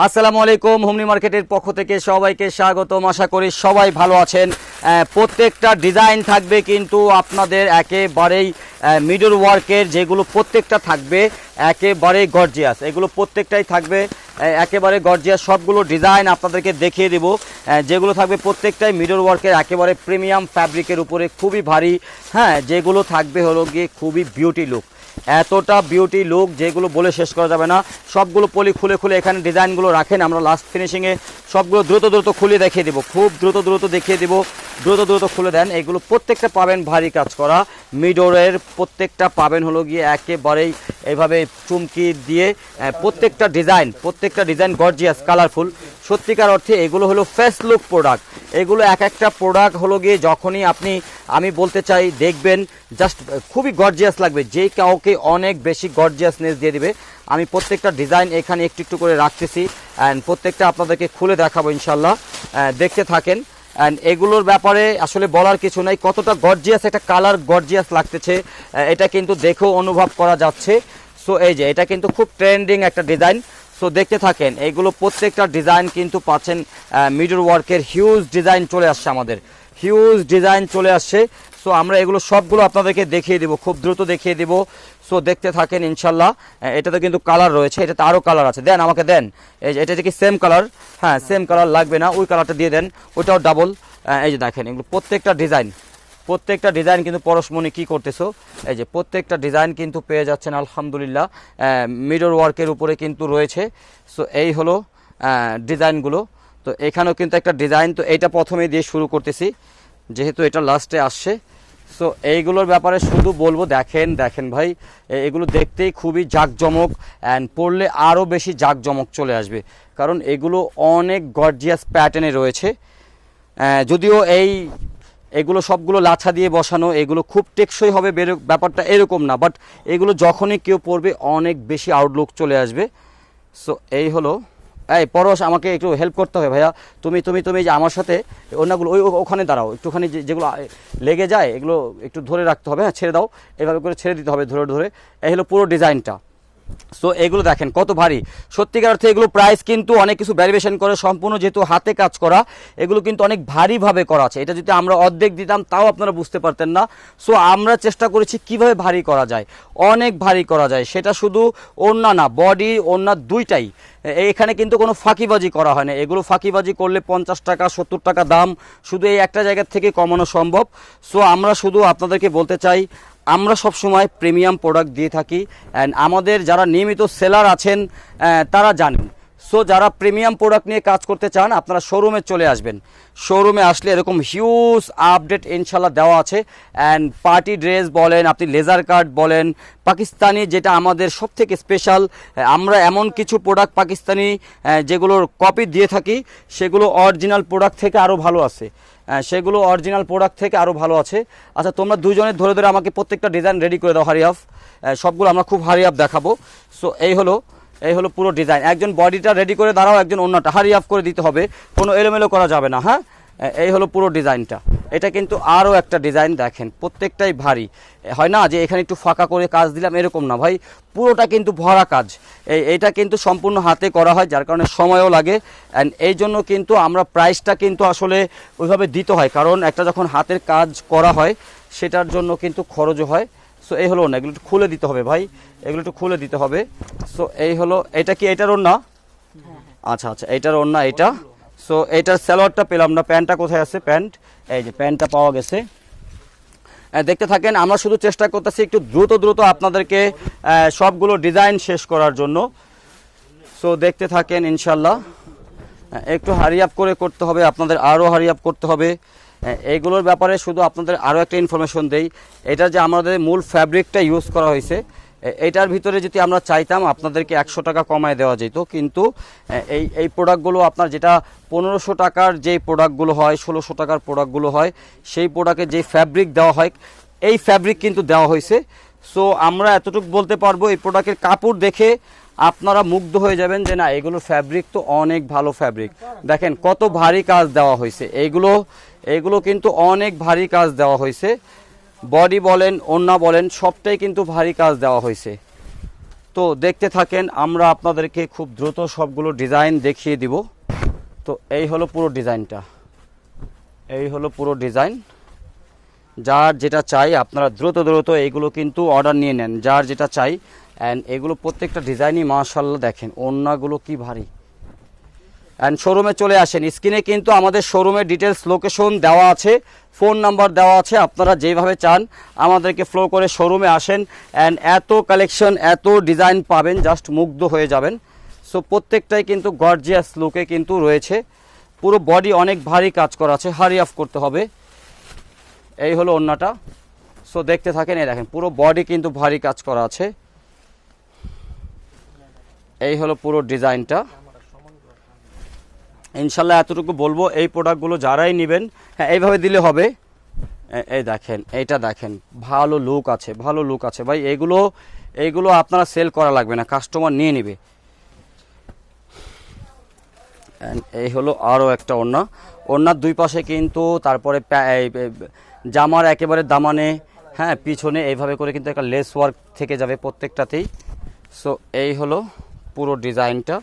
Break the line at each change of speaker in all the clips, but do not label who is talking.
আসসালামু আলাইকুম। হোমনি মার্কেটের পক্ষ থেকে সবাইকে স্বাগতম। আশা করি সবাই ভালো আছেন। প্রত্যেকটা ডিজাইন থাকবে কিন্তু আপনাদের একেবারেই মিডল ওয়ার্কের, যেগুলো প্রত্যেকটা থাকবে একেবারেই গর্জিয়াস। এগুলো প্রত্যেকটাই থাকবে একেবারে গর্জিয়াস। সবগুলো ডিজাইন আপনাদেরকে দেখিয়ে দেব, যেগুলো থাকবে প্রত্যেকটাই মিডল ওয়ার্কের একেবারে প্রিমিয়াম ফ্যাব্রিকের উপরে, খুবই ভারী। হ্যাঁ, যেগুলো থাকবে হলো গিয়ে খুবই বিউটি লুক, এতটা বিউটি লুক যেগুলো বলে শেষ করা যাবে না। সবগুলো পলি খুলে খুলে এখানে ডিজাইনগুলো রাখেন, আমরা লাস্ট ফিনিশিংয়ে সবগুলো দ্রুত খুলে দেখিয়ে দেবো, খুব দ্রুত দেখিয়ে দেবো। দ্রুত খুলে দেন। এগুলো প্রত্যেকটা পাবেন ভারী কাজ করা, মিডরের প্রত্যেকটা পাবেন হলো গিয়ে একেবারেই এইভাবে চুমকি দিয়ে। প্রত্যেকটা ডিজাইন গর্জিয়াস, কালারফুল। সত্যিকার অর্থে এগুলো হলো ফেস লুক প্রোডাক্ট। এগুলো এক একটা প্রোডাক্ট হলো গিয়ে যখনই আমি বলতে চাই দেখবেন, জাস্ট খুবই গর্জিয়াস লাগবে, যে কাউকে অনেক বেশি গর্জিয়াসনেস দিয়ে দিবে। আমি প্রত্যেকটা ডিজাইন এখানে একটু করে রাখতেছি, অ্যান্ড প্রত্যেকটা আপনাদেরকে খুলে দেখাবো ইনশাল্লাহ। দেখতে থাকেন। অ্যান্ড এগুলোর ব্যাপারে আসলে বলার কিছু নাই, কতটা গর্জিয়াস একটা কালার, গর্জিয়াস লাগতেছে এটা কিন্তু দেখেও অনুভব করা যাচ্ছে। সো এই যে এটা কিন্তু খুব ট্রেন্ডিং একটা ডিজাইন। সো দেখতে থাকেন। এইগুলো প্রত্যেকটা ডিজাইন কিন্তু পাচ্ছেন মিডল ওয়ার্কের। হিউজ ডিজাইন চলে আসছে, আমাদের হিউজ ডিজাইন চলে আসছে। সো আমরা এগুলো সবগুলো আপনাদেরকে দেখিয়ে দেবো, খুব দ্রুত দেখিয়ে দেবো। সো দেখতে থাকেন ইনশাল্লাহ। এটাতে কিন্তু কালার রয়েছে, এটাতে আরও কালার আছে। দেন আমাকে দেন। এই যে এটা কি সেম কালার? হ্যাঁ, সেম কালার লাগবে না, ওই কালারটা দিয়ে দেন, ওইটাও ডাবল। এই যে দেখেন, এগুলো প্রত্যেকটা ডিজাইন কিন্তু পরশমণি কি করতেছো, এই যে প্রত্যেকটা ডিজাইন কিন্তু পেয়ে যাচ্ছেন আলহামদুলিল্লাহ। মিডল ওয়ার্কের উপরে কিন্তু রয়েছে। সো এই হলো ডিজাইনগুলো। তো এখানেও কিন্তু একটা ডিজাইন, তো এইটা প্রথমে দিয়ে শুরু করতেছি যেহেতু এটা লাস্টে আসছে। সো এইগুলোর ব্যাপারে শুধু বলবো, দেখেন ভাই, এগুলো দেখতেই খুবই জাঁকজমক, অ্যান্ড পরলে আরও বেশি জাঁকজমক চলে আসবে, কারণ এগুলো অনেক গর্জিয়াস প্যাটার্নে রয়েছে। যদিও এগুলো সবগুলো লাছা দিয়ে বসানো, এগুলো খুব টেকসই হবে ব্যাপারটা এরকম না, বাট এগুলো যখনই কেউ পরবে অনেক বেশি আউটলুক চলে আসবে। সো এই হলো। এই পরশ, আমাকে একটু হেল্প করতে হবে ভাইয়া। তুমি যে আমার সাথে অন্যগুলো ওখানে দাঁড়াও একটুখানি, যেগুলো লেগে যায় এগুলো একটু ধরে রাখতে হবে। হ্যাঁ, ছেড়ে দাও, এভাবে করে ছেড়ে দিতে হবে ধরে। এই হলো পুরো ডিজাইনটা। সো এগুলো দেখেন কত ভারী। সত্যিকার অর্থে এগুলো প্রাইস কিন্তু অনেক কিছু ভ্যারিয়েশন করে, সম্পূর্ণ যেহেতু হাতে কাজ করা, এগুলো কিন্তু অনেক ভারীভাবে করা আছে। এটা যদি আমরা অর্ধেক দিতাম তাও আপনারা বুঝতে পারতেন না। সো আমরা চেষ্টা করেছি কিভাবে ভারী করা যায়, অনেক ভারী করা যায়। সেটা শুধু ওড়না না, বডি ওড়না দুইটাই। এখানে কিন্তু কোনো ফাঁকিবাজি করা হয় না। এগুলো ফাঁকিবাজি করলে 50 টাকা 70 টাকা দাম শুধু এই একটা জায়গা থেকে কমানো সম্ভব। সো আমরা শুধু আপনাদেরকে বলতে চাই, আমরা সবসময় প্রিমিয়াম প্রোডাক্ট দিয়ে থাকি, অ্যান্ড আমাদের যারা নিয়মিত সেলার আছেন তারা জানেন। সো যারা প্রিমিয়াম প্রোডাক্ট নিয়ে কাজ করতে চান আপনারা শোরুমে চলে আসবেন। শোরুমে আসলে এরকম হিউজ আপডেট ইনশাল্লাহ দেওয়া আছে। অ্যান্ড পার্টি ড্রেস বলেন, আপনি লেজার কাট বলেন, পাকিস্তানি যেটা আমাদের সবথেকে স্পেশাল, আমরা এমন কিছু প্রোডাক্ট পাকিস্তানি যেগুলোর কপি দিয়ে থাকি, সেগুলো অরিজিনাল প্রোডাক্ট থেকে আরও ভালো আছে। আচ্ছা, তোমরা দুজনে ধরে আমাকে প্রত্যেকটা ডিজাইন রেডি করে দাও, হারিয়াফ। সবগুলো আমরা খুব হারিয়াফ দেখাবো। সো এই হলো পুরো ডিজাইন। একজন বডিটা রেডি করে দাঁড়াও, একজন অন্যটা হারিয়াফ করে দিতে হবে, কোনো এলোমেলো করা যাবে না। হ্যাঁ, এই হলো পুরো ডিজাইনটা। এটা কিন্তু আরও একটা ডিজাইন, দেখেন প্রত্যেকটাই ভারী। হয় না যে এখানে একটু ফাঁকা করে কাজ দিলাম, এরকম না ভাই, পুরোটা কিন্তু ভরা কাজ। এইটা কিন্তু সম্পূর্ণ হাতে করা হয়, যার কারণে সময়ও লাগে। অ্যান্ড এই জন্য কিন্তু আমরা প্রাইসটা কিন্তু আসলে ওইভাবে দিতে হয়, কারণ একটা যখন হাতের কাজ করা হয় সেটার জন্য কিন্তু খরচও হয়। সো এই হলো না, এগুলো একটু খুলে দিতে হবে ভাই, এগুলো একটু খুলে দিতে হবে। সো এই হলো, এটা কি এটার ওড়না? আচ্ছা, এইটার ওড়না এটা। সো এইটার সালোয়ারটা পেলাম না, প্যান্টটা কোথায় আছে? প্যান্ট, এই যে প্যান্টটা পাওয়া গেছে। দেখতে থাকেন। আমরা শুধু চেষ্টা করতেছি একটু দ্রুত আপনাদেরকে সবগুলো ডিজাইন শেষ করার জন্য। সো দেখতে থাকেন ইনশাল্লাহ। একটু হারি আপ করে করতে হবে, আপনাদের আরও হারি আপ করতে হবে। এইগুলোর ব্যাপারে শুধু আপনাদের আরও একটা ইনফরমেশন দেই, এটা যে আমাদের মূল ফ্যাব্রিকটা ইউজ করা হয়েছে, এটার ভিতরে যদি আমরা চাইতাম আপনাদেরকে 100 টাকা কমায় দেওয়া যেত, কিন্তু এই প্রোডাক্টগুলো আপনার যেটা 1500 টাকার যে প্রোডাক্টগুলো হয়, 1600 টাকার প্রোডাক্টগুলো হয়, সেই প্রোডাক্টে যে ফ্যাব্রিক দেওয়া হয় এই ফ্যাব্রিক কিন্তু দেওয়া হয়েছে। সো আমরা এতটুকু বলতে পারবো, এই প্রোডাক্টের কাপড় দেখে আপনারা মুগ্ধ হয়ে যাবেন যে না, এগুলো ফ্যাব্রিক তো অনেক ভালো ফ্যাব্রিক। দেখেন কত ভারী কাজ দেওয়া হয়েছে, এগুলো কিন্তু অনেক ভারী কাজ দেওয়া হয়েছে। বডি বলেন, ওড়না বলেন, সবটাই কিন্তু ভারী কাজ দেওয়া হয়েছে। তো দেখতে থাকেন, আমরা আপনাদেরকে খুব দ্রুত সবগুলো ডিজাইন দেখিয়ে দিব। তো এই হলো পুরো ডিজাইনটা, এই হলো পুরো ডিজাইন। যার যেটা চাই আপনারা দ্রুত দ্রুত এইগুলো কিন্তু অর্ডার নিয়ে নেন, যার যেটা চাই। অ্যান্ড এগুলো প্রত্যেকটা ডিজাইনই মাশাআল্লাহ দেখেন ওড়নাগুলো কি ভারী। অ্যান্ড শোরুমে চলে আসেন, স্ক্রিনে কিন্তু আমাদের শোরুমের ডিটেলস লোকেশন দেওয়া আছে, ফোন নাম্বার দেওয়া আছে। আপনারা যেভাবে চান আমাদেরকে ফলো করে শোরুমে আসেন। অ্যান্ড এত কালেকশন, এত ডিজাইন পাবেন, জাস্ট মুগ্ধ হয়ে যাবেন। সো প্রত্যেকটাই কিন্তু গর্জিয়াস লুকে কিন্তু রয়েছে। পুরো বডি অনেক ভারী কাজ করা আছে, হারি অফ করতে হবে। এই হলো ওড়নাটা। সো দেখতে থাকেন, এই দেখেন পুরো বডি কিন্তু ভারী কাজ করা আছে। এই হলো পুরো ডিজাইনটা। ইনশাল্লাহ এতটুকু বলবো, এই প্রোডাক্টগুলো যারাই নেবেন, হ্যাঁ এইভাবে দিলে হবে। এই দেখেন, এইটা দেখেন, ভালো লুক আছে, ভালো লুক আছে ভাই। এইগুলো আপনারা সেল করা লাগবে না, কাস্টমার নিয়ে নেবে। এই হলো আরও একটা ওড়না। ওড়নার দুই পাশে কিন্তু তারপরে জামার একেবারে দামানে, হ্যাঁ পিছনে এইভাবে করে কিন্তু একটা লেস ওয়ার্ক থেকে যাবে প্রত্যেকটাতেই। সো এই হলো পুরো ডিজাইনটা।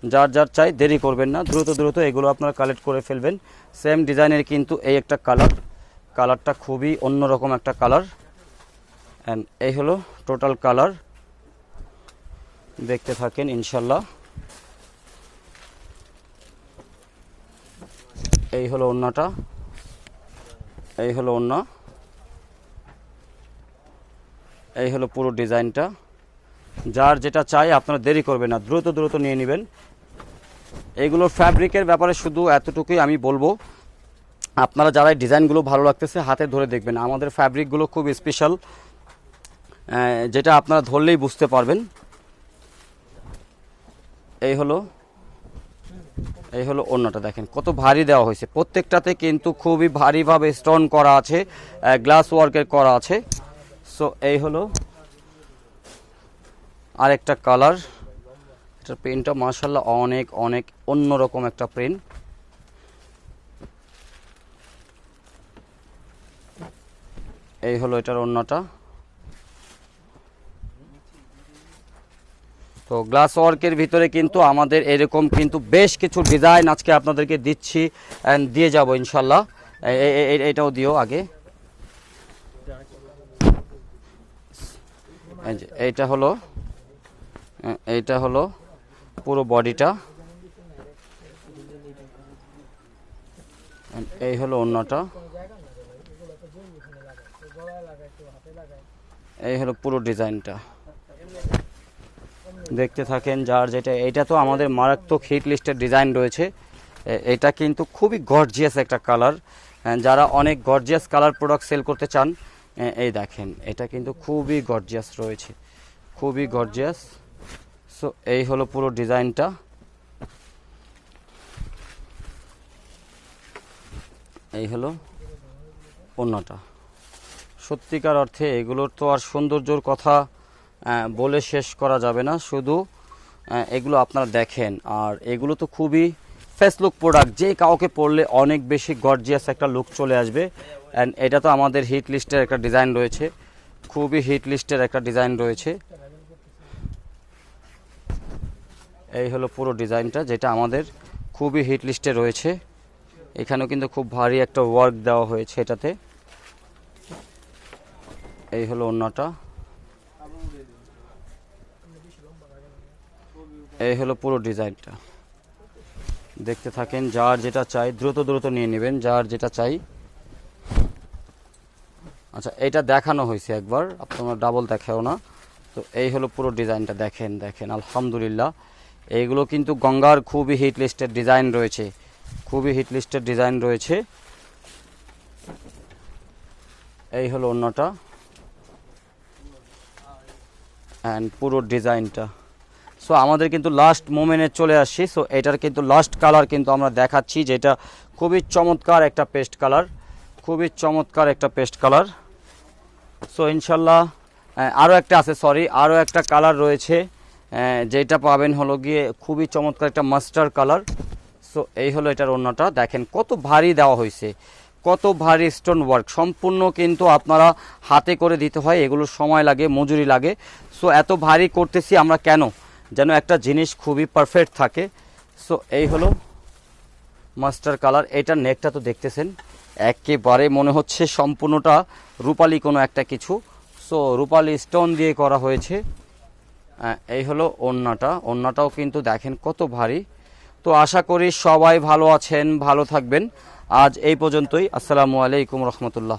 যার যার চাই দেরি করবেন না, দ্রুত দ্রুত এগুলো আপনারা কালেক্ট করে ফেলবেন। সেম ডিজাইনের কিন্তু এই একটা কালারটা খুবই অন্যরকম একটা কালার। অ্যান্ড এই হলো টোটাল কালার, দেখতে থাকেন ইনশাল্লাহ। এই হলো ওড়নাটা, এই হলো ওড়না, এই হলো পুরো ডিজাইনটা। যার যেটা চাই আপনারা দেরি করবেন না, দ্রুত দ্রুত নিয়ে নেবেন। এইগুলোর ফ্যাব্রিকের ব্যাপারে শুধু এতটুকুই আমি বলবো, আপনারা যারা ডিজাইনগুলো ভালো লাগতেছে হাতে ধরে দেখবেন। আমাদের ফ্যাব্রিকগুলো খুব স্পেশাল, যেটা আপনারা ধরলেই বুঝতে পারবেন। এই হলো ওড়নাটা, দেখেন কত ভারী দেওয়া হয়েছে। প্রত্যেকটাতে কিন্তু খুবই ভারীভাবে স্টোন করা আছে, গ্লাস ওয়ার্কের করা আছে। সো এই হলো আরেকটা কালার। এটার প্রিন্টটা মাশাআল্লাহ অনেক অনেক অন্যরকম একটা প্রিন্ট। এই হলো এটার ওড়নাটা। তো গ্লাস ওয়ার্কের ভিতরে কিন্তু আমাদের এরকম কিন্তু বেশ কিছু ডিজাইন আজকে আপনাদেরকে দিচ্ছি অ্যান্ড দিয়ে যাব ইনশাল্লাহ। এটাও দিও আগে। এইটা হলো পুরো বডিটা, এই হলো ওড়নাটা, এই হলো পুরো ডিজাইনটা। দেখতে থাকেন যার যেটা। এইটা তো আমাদের মারাত্মক হিট লিস্টের ডিজাইন রয়েছে। এটা কিন্তু খুবই গর্জিয়াস একটা কালার। যারা অনেক গর্জিয়াস কালার প্রোডাক্ট সেল করতে চান, এই দেখেন এটা কিন্তু খুবই গর্জিয়াস রয়েছে, খুবই গর্জিয়াস। সো এই হলো পুরো ডিজাইনটা। এই হলো ওড়নাটা। সত্যিকার অর্থে এগুলোর তো আর সৌন্দর্যর কথা বলে শেষ করা যাবে না, শুধু এগুলো আপনারা দেখেন। আর এগুলো তো খুবই ফেস লুক প্রোডাক্ট, যে কাউকে পরলে অনেক বেশি গর্জিয়াস একটা লুক চলে আসবে। অ্যান্ড এটা তো আমাদের হিট লিস্টের একটা ডিজাইন রয়েছে, খুবই হিট লিস্টের একটা ডিজাইন রয়েছে। এই হলো পুরো ডিজাইনটা, যেটা আমাদের খুবই হিট লিস্টে রয়েছে। এখানেও কিন্তু খুব ভারী একটা ওয়ার্ক দেওয়া হয়েছে এটাতে। এই হলো ওড়নাটা, এই হলো পুরো ডিজাইনটা। দেখতে থাকেন, যার যেটা চাই দ্রুত দ্রুত নিয়ে নেবেন, যার যেটা চাই। আচ্ছা, এটা দেখানো হয়েছে একবার, আপনারা ডাবল দেখাও না। তো এই হলো পুরো ডিজাইনটা, দেখেন দেখেন আলহামদুলিল্লাহ। এইগুলো কিন্তু গঙ্গার খুবই হিট লিস্টের ডিজাইন রয়েছে, খুবই হিট লিস্টের ডিজাইন রয়েছে। এই হলো ওড়নাটা অ্যান্ড পুরো ডিজাইনটা। সো আমাদের কিন্তু লাস্ট মোমেন্টে চলে আসছি। সো এটার কিন্তু লাস্ট কালার কিন্তু আমরা দেখাচ্ছি, যেটা খুবই চমৎকার একটা পেস্ট কালার, খুবই চমৎকার একটা পেস্ট কালার। সো ইনশাল্লাহ আরও একটা আছে, আরও একটা কালার রয়েছে, যেটা পাবেন হলো গিয়ে খুবই চমৎকার একটা মাস্টার কালার। সো এই হলো এটার ওড়নাটা, দেখেন কত ভারী দেওয়া হয়েছে, কত ভারী স্টোন ওয়ার্ক, সম্পূর্ণ কিন্তু আপনারা হাতে করে দিতে হয়, এগুলো সময় লাগে, মজুরি লাগে। সো এত ভারী করতেছি আমরা কেন, যেন একটা জিনিস খুবই পারফেক্ট থাকে। সো এই হলো মাস্টার কালার। এটার নেকটা তো দেখতেছেন, একেবারে মনে হচ্ছে সম্পূর্ণটা রূপালি কোনো একটা কিছু। সো রূপালি স্টোন দিয়ে করা হয়েছে। এই হলো ওড়নাটা, ওড়নাটাও কিন্তু দেখেন কত ভারী। তো আশা করি সবাই ভালো আছেন, ভালো থাকবেন। আজ এই পর্যন্তই। আসসালামু আলাইকুম রহমতুল্লাহ।